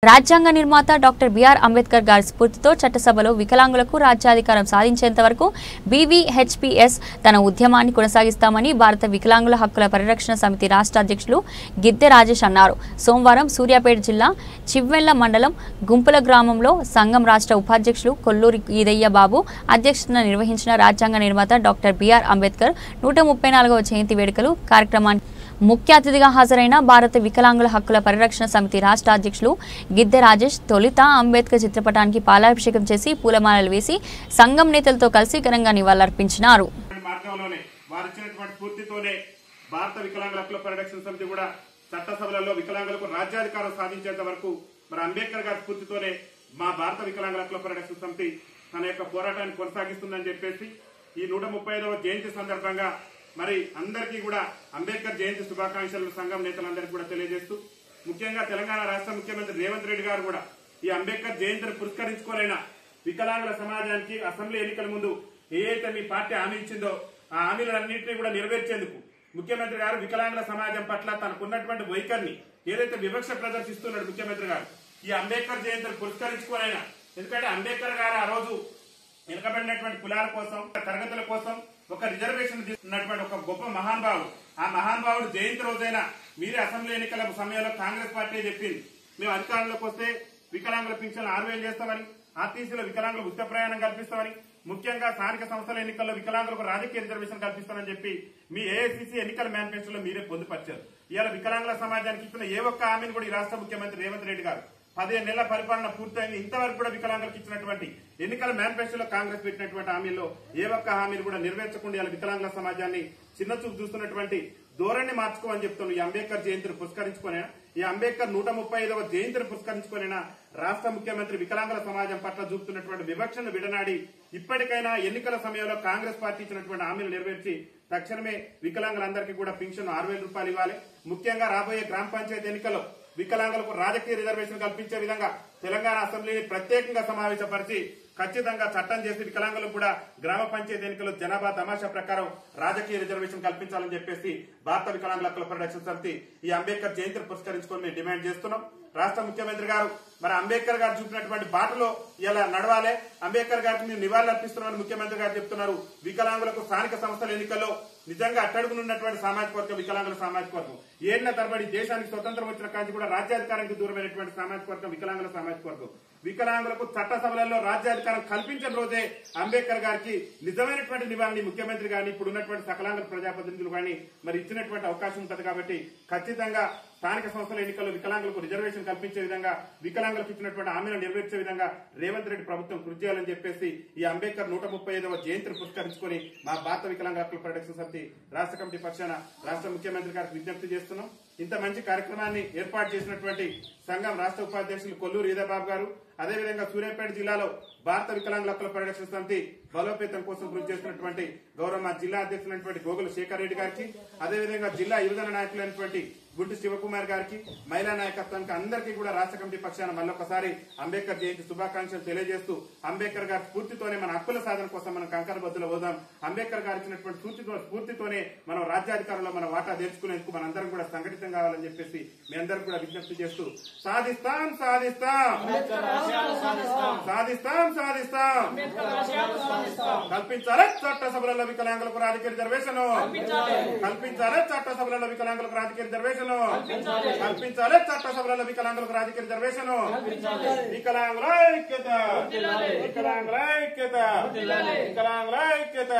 రాజ్యాంగ నిర్మాత doctor BR Ambedkar గారి స్ఫూర్తితో చట్టసభలో వికలాంగులకు రాజ్యాధికారం సాధించేంత వరకు బీవీహెచ్పీఎస్ తన ఉద్యమాన్ని కొనసాగిస్తామని భారత వికలాంగుల హక్కుల పరిరక్షణ సమితి రాష్ట్ర అధ్యక్షులు గిద్దె రాజేష్ అన్నారు. సోమవారం సూర్యాపేట జిల్లా చివ్వెళ్ల మండలం గుంపుల గ్రామంలో సంఘం రాష్ట్ర ఉపాధ్యక్షులు కొల్లూరి ఈదయ్య బాబు అధ్యక్షతన నిర్వహించిన రాజ్యాంగ నిర్మాత డాక్టర్ బిఆర్ అంబేద్కర్ 134వ జయంతి వేడుకలు కార్యక్రమాన్ని ముఖ్య అతిథిగా హాజరైన భారత వికలాంగుల హక్కుల పరిరక్షణ సమితి రాష్ట్ర అధ్యక్షులు గిద్దె రాజేష్ తొలుత అంబేద్కర్ చిత్రపటానికి పాలాభిషేకం చేసి పూలమాలలు వేసి సంఘం నేతలతో కలిసి ఘనంగా నివాళులర్పించినారు. భారత వికలాంగుల హక్కుల పరిరక్షణ సమితి కూడా చట్టసభలలో వికలాంగులకు రాజ్యాధికారం సాధించేంత వరకు మరి అంబేద్కర్ గారి స్ఫూర్తితోనే మా భారత వికలాంగుల హక్కుల పరిరక్షణ సమితి తన యొక్క పోరాటాన్ని కొనసాగిస్తుందని చెప్పేసి ఈ 135వ జయంతి సందర్భంగా మరి అందరికీ కూడా అంబేద్కర్ జయంతి శుభాకాంక్షలు సంఘం నేతలందరికీ కూడా తెలియజేస్తూ ముఖ్యంగా తెలంగాణ రాష్ట్ర ముఖ్యమంత్రి రేవంత్ రెడ్డి గారు కూడా ఈ అంబేద్కర్ జయంతిని పురస్కరించుకోనైనా వికలాంగుల సమాజానికి అసెంబ్లీ ఎన్నికల ముందు ఏదైతే మీ పార్టీ హామీ ఇచ్చిందో ఆ హామీలన్నింటినీ కూడా నెరవేర్చేందుకు ముఖ్యమంత్రి గారు వికలాంగుల సమాజం పట్ల తనకున్నటువంటి వైఖరిని ఏదైతే వివక్ష ప్రదర్శిస్తున్నాడు ముఖ్యమంత్రి గారు ఈ అంబేద్కర్ జయంతిని పురస్కరించుకోనైనా, ఎందుకంటే అంబేద్కర్ గారు ఆ రోజు వెనుకబడినటువంటి కులాల కోసం తరగతుల కోసం ఒక రిజర్వేషన్ తీసుకున్నటువంటి ఒక గొప్ప మహానుభావుడు. ఆ మహానుభావుడు జయంతి రోజైనా మీరే అసెంబ్లీ ఎన్నికల సమయంలో కాంగ్రెస్ పార్టీ చెప్పింది మేము అధికారంలోకి వస్తే వికలాంగుల పింఛన్ 6000 చేస్తామని, ఆర్టీసీలో వికలాంగులకు ఉచిత ప్రయాణం కల్పిస్తామని, ముఖ్యంగా స్థానిక సంస్థల ఎన్నికల్లో వికలాంగులకు రాజకీయ రిజర్వేషన్ కల్పిస్తామని చెప్పి మీ ఏఐసీసీ ఎన్నికల మేనిఫెస్టోలో మీరే పొందుపరిచారు. ఇవాళ వికలాంగుల సమాజానికి ఇచ్చిన ఏ ఒక్క హామీని కూడా ఈ రాష్ట్ర ముఖ్యమంత్రి రేవంత్ రెడ్డి గారు 15 నెలల పరిపాలన పూర్తయింది, ఇంతవరకు కూడా వికలాంగులకు ఇచ్చినటువంటి ఎన్నికల మేనిఫెస్టోలో కాంగ్రెస్ పెట్టినటువంటి హామీల్లో ఏ ఒక్క హామీని కూడా నెరవేర్చకుండా ఇలా వికలాంగుల సమాజాన్ని చిన్నచూపు చూస్తున్నటువంటి ధోరణి మార్చుకోమని చెప్తున్నాను. ఈ అంబేద్కర్ జయంతిని పురస్కరించుకునే ఈ అంబేద్కర్ 135వ జయంతిని పురస్కరించుకునే రాష్ట్ర ముఖ్యమంత్రి వికలాంగుల సమాజం పట్ల చూపుతున్నటువంటి వివక్షను విడనాడి ఇప్పటికైనా ఎన్నికల సమయంలో కాంగ్రెస్ పార్టీ ఇచ్చినటువంటి హామీలు నెరవేర్చి తక్షణమే వికలాంగులందరికీ కూడా పెన్షన్ 6000 రూపాయలు ఇవ్వాలి. ముఖ్యంగా రాబోయే గ్రామ పంచాయతీ ఎన్నికల్లో వికలాంగులకు రాజకీయ రిజర్వేషన్ కల్పించే విధంగా తెలంగాణ అసెంబ్లీని ప్రత్యేకంగా సమావేశపరిచి ఖచ్చితంగా చట్టం చేసి వికలాంగులకు కూడా గ్రామ పంచాయతీ ఎన్నికల్లో జనాభా తమాషా ప్రకారం రాజకీయ రిజర్వేషన్ కల్పించాలని చెప్పేసి భారత వికలాంగుల హక్కుల పరిరక్షణ సమితి ఈ అంబేద్కర్ జయంతిని పురస్కరించుకొని మేము డిమాండ్ చేస్తున్నాం. రాష్ట్ర ముఖ్యమంత్రి గారు మరి అంబేద్కర్ గారు చూపినటువంటి బాటలో ఇలా నడవాలి, అంబేద్కర్ గారికి మేము నివాళులు అర్పిస్తున్నామని ముఖ్యమంత్రి గారు చెప్తున్నారు. వికలాంగులకు స్థానిక సంస్థల ఎన్నికల్లో నిజంగా అట్టడుగునున్నటువంటి సామాజిక వర్గం వికలాంగుల సామాజిక వర్గం, ఏళ్ల తరబడి దేశానికి స్వతంత్రం వచ్చిన కాంచి కూడా రాజ్యాధికారానికి దూరమైనటువంటి సామాజిక వర్గం వికలాంగుల సామాజిక వర్గం. వికలాంగులకు చట్టసభలలో రాజ్యాధికారం కల్పించిన రోజే అంబేద్కర్ గారికి నిజమైనటువంటి నివాళని ముఖ్యమంత్రి గాని ఇప్పుడు ఉన్నటువంటి సకలాంగ ప్రజాప్రతినిధులు కానీ మరి ఇచ్చినటువంటి అవకాశం ఉంటుంది. కాబట్టి ఖచ్చితంగా స్థానిక సంస్థల ఎన్నికల్లో వికలాంగులకు రిజర్వేషన్ కల్పించే విధంగా వికలాంగులకు ఇచ్చినటువంటి హామీలను నెరవేర్చే విధంగా రేవంత్ రెడ్డి ప్రభుత్వం కృషి చేయాలని చెప్పేసి ఈ అంబేద్కర్ 135వ జయంతిని పురస్కరించుకొని మా భారత వికలాంగుల హక్కుల పరిరక్షణ సమితి రాష్ట్ర కమిటీ పక్షాన రాష్ట్ర ముఖ్యమంత్రి గారికి విజ్ఞప్తి చేస్తున్నాం. ఇంత మంచి కార్యక్రమాన్ని ఏర్పాటు చేసినటువంటి సంఘం రాష్ట్ర ఉపాధ్యక్షులు కొల్లూరి ఈదయ్య బాబు గారు, అదేవిధంగా సూర్యాపేట జిల్లాలో భారత వికలాంగుల హక్కుల పరిరక్షణ సమితి బలోపేతం కోసం కృషి చేస్తున్నటువంటి గౌరవ మా జిల్లా అధ్యక్షులైనటువంటి గోగుల శేఖర్ రెడ్డి గారికి, అదేవిధంగా జిల్లా యువజన నాయకులైనటువంటి గుంటి శివకుమార్ గారికి, మహిళా నాయకత్వానికి అందరికీ కూడా రాష్ట్ర కమిటీ పక్షాన మళ్ళొకసారి అంబేద్కర్ జయంతి శుభాకాంక్షలు తెలియజేస్తూ అంబేద్కర్ గారి స్ఫూర్తితోనే మన హక్కుల సాధన కోసం మనం కంకణబద్దులు పోదాం. అంబేద్కర్ గారు ఇచ్చినటువంటి స్ఫూర్తితోనే మనం రాజ్యాధికారంలో మన వాటా తెచ్చుకునేందుకు మనందరం కూడా సంఘటితం కావాలని చెప్పేసి మీ అందరూ కూడా విజ్ఞప్తి చేస్తూ సాధిస్తాం సాధిస్తాం సాధిస్తాం సాధిస్తాం కల్పించాలి చట్టసభలలో వికలాంగులకు రాజకీయ రిజర్వేషన్, కల్పించాలి చట్టసభలలో వికలాంగులకు రాజకీయ రిజర్వేషన్, కల్పించాలి చట్టసభలలో వికలాంగులకు రాజకీయ రిజర్వేషన్. వికలాంగుల ఐక్యత, వికలాంగుల ఐక్యత, వికలాంగుల ఐక్యత.